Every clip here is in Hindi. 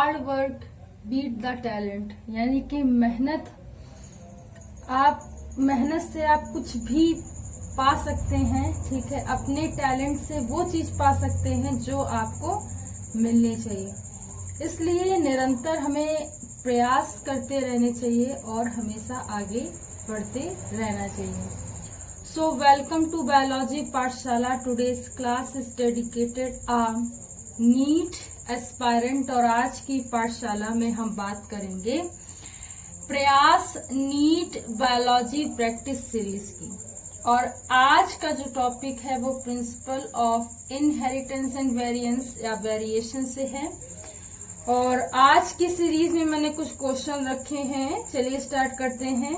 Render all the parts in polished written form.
Hard work beat the talent, यानी कि मेहनत से आप कुछ भी पा सकते हैं। ठीक है, अपने टैलेंट से वो चीज पा सकते हैं जो आपको मिलनी चाहिए। इसलिए निरंतर हमें प्रयास करते रहने चाहिए और हमेशा आगे बढ़ते रहना चाहिए। So welcome to biology Pathshala. Today's class is dedicated NEET aspirant और आज की पाठशाला में हम बात करेंगे प्रयास नीट बायोलॉजी प्रैक्टिस सीरीज की। और आज का जो टॉपिक है वो principle of inheritance and variance या वेरिएशन से है। और आज की सीरीज में मैंने कुछ क्वेश्चन रखे हैं, चलिए स्टार्ट करते हैं।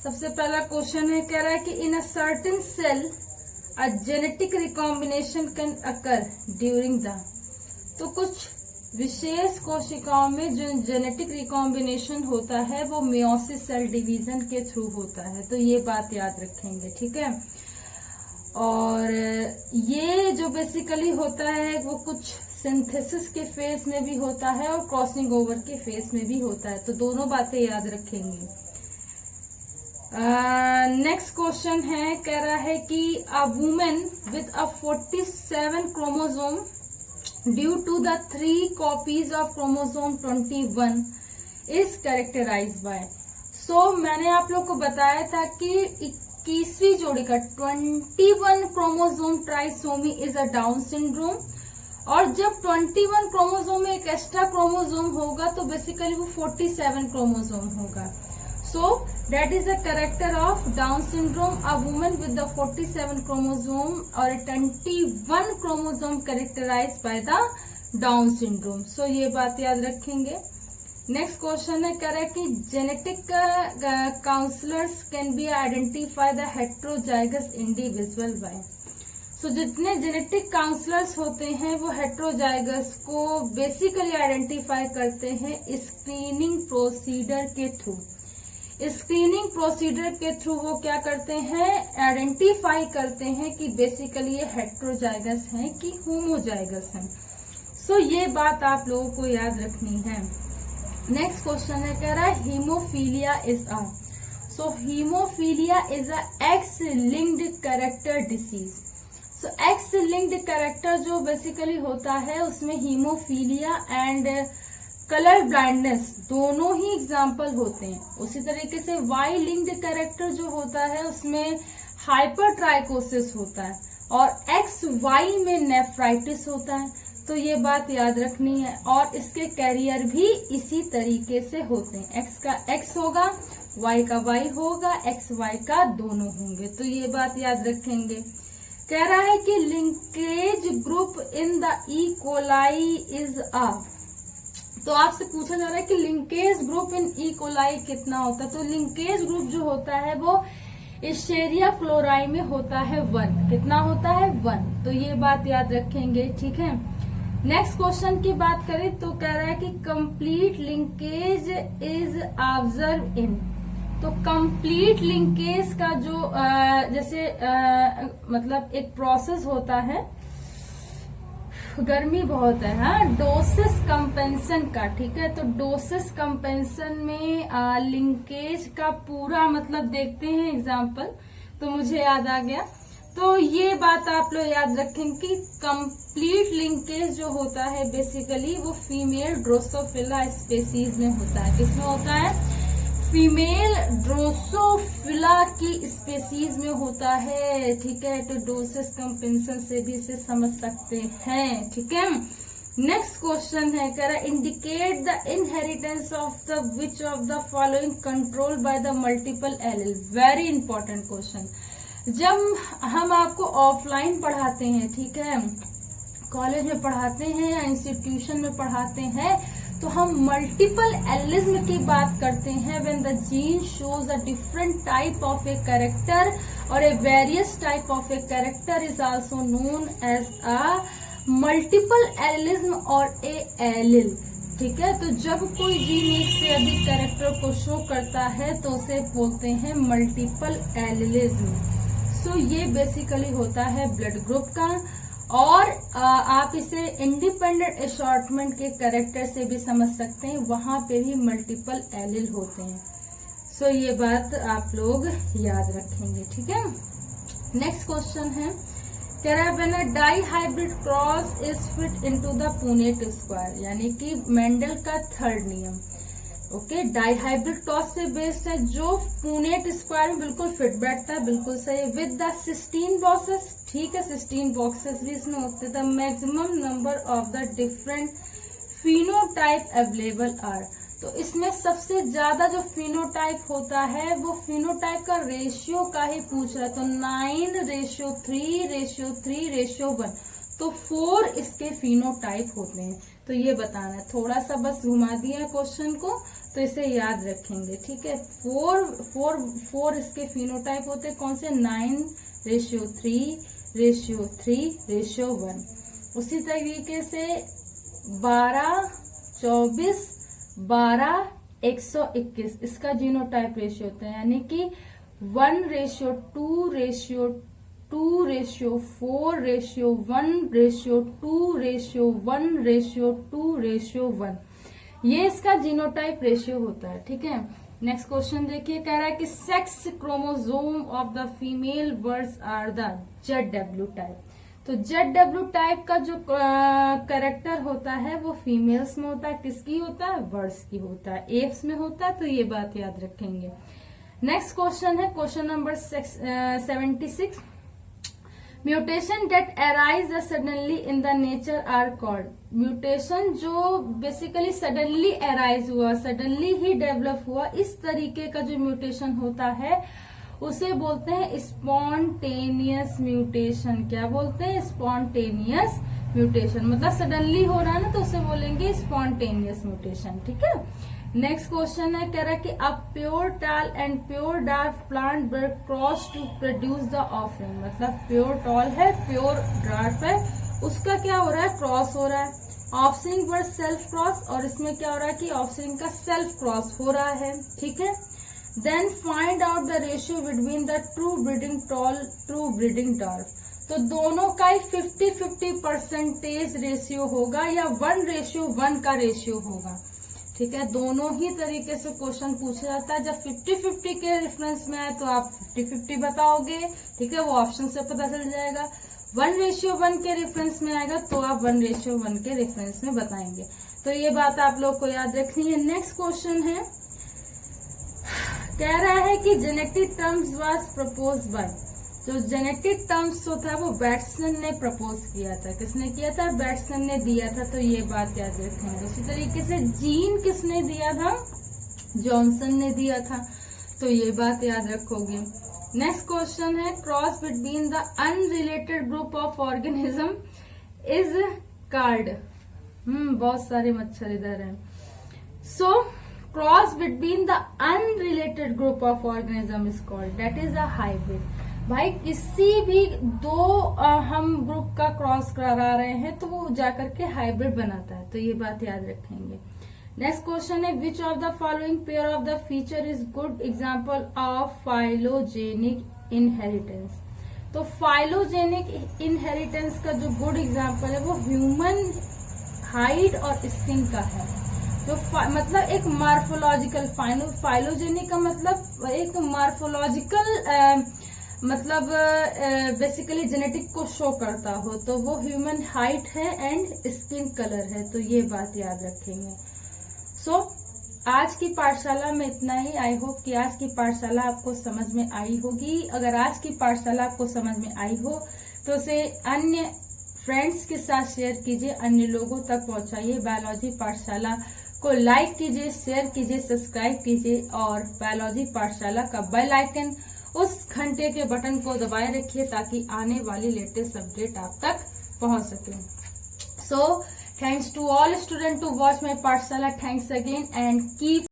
सबसे पहला क्वेश्चन है, कह रहा है कि in a certain cell a genetic recombination can occur during the, तो कुछ विशेष कोशिकाओं में जो जेनेटिक रिकॉम्बिनेशन होता है वो मियोसिस सेल डिवीजन के थ्रू होता है, तो ये बात याद रखेंगे। ठीक है, और ये जो बेसिकली होता है वो कुछ सिंथेसिस के फेज में भी होता है और क्रॉसिंग ओवर के फेज में भी होता है, तो दोनों बातें याद रखेंगे। नेक्स्ट क्वेश्चन है, कह रहा है कि a women with a 47 chromosome due to the 3 copies of chromosome 21 is characterized by. So मैंने आप लोग को बताया था कि 21वीं जोड़ी का 21 chromosome trisomy is a down syndrome, और जब 21 क्रोमोसोम में एक एक्स्ट्रा क्रोमोसोम होगा तो बेसिकली वो 47 क्रोमोसोम होगा। So that is the character of Down syndrome. A woman with the 47 chromosome or 21 chromosome characterized by the Down syndrome. So ये बात याद रखेंगे। नेक्स्ट क्वेश्चन है, कह रहा है कि genetic counsellors can be identify the heterozygous individual by. So जितने जेनेटिक काउंसलर्स होते हैं वो हेट्रोजाइगस को बेसिकली आइडेंटिफाई करते हैं स्क्रीनिंग प्रोसीजर के थ्रू। स्क्रीनिंग प्रोसीजर के थ्रू वो क्या करते हैं, आइडेंटिफाई करते हैं कि बेसिकली ये हेट्रोजाइगस हैं कि होमोजाइगस हैं। सो ये बात आप लोगों को याद रखनी है। नेक्स्ट क्वेश्चन है, कह रहा है haemophilia is a, so haemophilia is a x linked character disease. So x linked character जो बेसिकली होता है उसमें हीमोफीलिया एंड कलर ब्लाइंडनेस दोनों ही एग्जाम्पल होते हैं। उसी तरीके से वाई लिंक्ड कैरेक्टर जो होता है उसमें हाइपरट्राइकोसिस होता है और एक्स वाई में नेफ्राइटिस होता है, तो ये बात याद रखनी है। और इसके कैरियर भी इसी तरीके से होते हैं, एक्स का एक्स होगा, वाई का वाई होगा, एक्स वाई का दोनों होंगे, तो ये बात याद रखेंगे। कह रहा है कि linkage group in the E coli is a, तो आपसे पूछा जा रहा है कि linkage group in E coli कितना होता है, तो लिंकेज ग्रुप जो होता है वो एस्चेरिया क्लोराई में होता है 1। कितना होता है, 1, तो ये बात याद रखेंगे। ठीक है, नेक्स्ट क्वेश्चन की बात करें तो कह रहा है कि complete linkage is observe in, तो कंप्लीट लिंकेज का जो जैसे मतलब एक प्रोसेस होता है, गर्मी बहुत है, हाँ, डोसिस कंपेंशन का। ठीक है, तो डोसिस कंपेंशन में लिंकेज का पूरा मतलब देखते हैं एग्जाम्पल, तो मुझे याद आ गया। तो ये बात आप लोग याद रखें कि कंप्लीट लिंकेज जो होता है बेसिकली वो फीमेल ड्रोसोफिला स्पेसीज में होता है। किसमें होता है, फीमेल ड्रोसोफिला की स्पेसीज में होता है। ठीक है, तो डोसिस कंपेंशन से भी इसे समझ सकते हैं। ठीक है, नेक्स्ट क्वेश्चन है, कह रहा है indicate the inheritance of the which of the following control by the multiple allele. Very important question. जब हम आपको ऑफलाइन पढ़ाते हैं, ठीक है, कॉलेज में पढ़ाते हैं या इंस्टीट्यूशन में पढ़ाते हैं, तो हम मल्टीपल एलिज्म की बात करते हैं when the gene shows a different type of a character or a various type of a character is also known as a multiple allelism or a allele. ठीक है, तो जब कोई जीन एक से अधिक कैरेक्टर को शो करता है तो उसे बोलते हैं मल्टीपल एलिलिज्म। सो ये बेसिकली होता है ब्लड ग्रुप का। और आप इसे इंडिपेंडेंट असॉर्टमेंट के कैरेक्टर से भी समझ सकते हैं, वहां पे भी मल्टीपल एलिल होते हैं। सो ये बात आप लोग याद रखेंगे, ठीक है। नेक्स्ट क्वेश्चन है, कह रहा है when a dihybrid cross is fit into the Punnett square, यानी कि मेंडल का थर्ड नियम। ओके, डाई हाइब्रिड क्रॉस पे बेस्ड है, जो पुनेट स्क्वायर में बिल्कुल फिट बैठता है, बिल्कुल सही। विद द 16 बॉक्सेस, ठीक है, 16 बॉक्सेस भी इसमें होते थे। Maximum number of the different phenotype available are, तो इसमें सबसे ज्यादा जो फिनोटाइप होता है वो फिनोटाइप का रेशियो का ही पूछ रहा है। तो 9:3:3:1, तो 4 इसके फिनोटाइप होते हैं। तो ये बताना है, थोड़ा सा बस घुमा दिया क्वेश्चन को, तो इसे याद रखेंगे, ठीक है। 4 इसके फिनोटाइप होते हैं, कौन से? 9:3:3:1। उसी तरीके से 12, 24, 12, 121 इसका जीनोटाइप रेशियो होता है, यानी कि 1:2:4:1:1:2:1:1 ये इसका जीनोटाइप रेशियो होता है, ठीक है। नेक्स्ट क्वेश्चन देखिए, कह रहा है कि sex chromosome of the female birds are the ZW type. तो ZW टाइप का जो कैरेक्टर होता है वो फीमेल्स में होता है, किसकी होता है? बर्ड्स की होता है, एप्स में होता है, तो ये बात याद रखेंगे। नेक्स्ट क्वेश्चन है question number 76, mutation that arise suddenly in the nature are called. Mutation जो बेसिकली सडनली अराइज हुआ, सडनली ही डेवलप हुआ, इस तरीके का जो म्यूटेशन होता है उसे बोलते हैं स्पॉन्टेनियस म्यूटेशन। क्या बोलते हैं? Spontaneous mutation. मतलब सडनली हो रहा है ना, तो उसे बोलेंगे स्पॉन्टेनियस म्यूटेशन, ठीक है। नेक्स्ट क्वेश्चन है, कह रहा है कि a pure tall and pure dwarf plant were cross to produce the offering. मतलब प्योर टॉल है, प्योर ड्वार्फ है, उसका क्या हो रहा है? क्रॉस हो रहा है। ऑफस्प्रिंग वर सेल्फ क्रॉस, और इसमें क्या हो रहा है कि ऑफस्प्रिंग का सेल्फ क्रॉस हो रहा है, ठीक है। Then find out the ratio between the true breeding tall, true breeding dwarf. तो दोनों का ही 50-50% रेशियो होगा, या 1:1 का रेशियो होगा, ठीक है। दोनों ही तरीके से क्वेश्चन पूछा जाता है। जब 50-50 के रेफरेंस में आए तो आप 50-50 बताओगे, ठीक है, वो ऑप्शन से पता चल जाएगा। 1:1 के रेफरेंस में आएगा तो आप 1:1 के रेफरेंस में बताएंगे। तो ये बात आप लोग को याद रखनी है। नेक्स्ट क्वेश्चन है, कह रहा है कि genetic terms was propose by. जो जेनेटिक टर्म्स जो था वो बैट्सन ने प्रपोज किया था। किसने किया था? बैट्सन ने दिया था, तो ये बात याद रखेंगे। उसी तरीके से जीन किसने दिया था? जॉनसन ने दिया था, तो ये बात याद रखोगे। नेक्स्ट क्वेश्चन है, cross between the unrelated group of organism is called. बहुत सारे मच्छर इधर हैं। So cross between the unrelated group of organism is called, that is a hybrid. भाई किसी भी दो हम ग्रुप का क्रॉस करा रहे हैं तो वो जाकर के हाइब्रिड बनाता है, तो ये बात याद रखेंगे। नेक्स्ट क्वेश्चन है, which of the following pair of the feature is good example of phylogenic inheritance. तो फाइलोजेनिक इनहेरिटेंस का जो गुड एग्जाम्पल है वो ह्यूमन हाइट और स्किन का है। जो मतलब एक मार्फोलॉजिकल, फाइलोजेनिक का मतलब एक मार्फोलॉजिकल मतलब बेसिकली जेनेटिक को शो करता हो, तो वो ह्यूमन हाइट है एंड स्किन कलर है, तो ये बात याद रखेंगे। सो आज की पाठशाला में इतना ही। आई होप कि आज की पाठशाला आपको समझ में आई होगी। अगर आज की पाठशाला आपको समझ में आई हो तो उसे अन्य फ्रेंड्स के साथ शेयर कीजिए, अन्य लोगों तक पहुंचाइए। बायोलॉजी पाठशाला को लाइक कीजिए, शेयर कीजिए, सब्सक्राइब कीजिए, और बायोलॉजी पाठशाला का बेल आइकन उस घंटे के बटन को दबाए रखिए ताकि आने वाली लेटेस्ट अपडेट आप तक पहुंच सके। So thanks to all student to watch my Pathshala. Thanks again and keep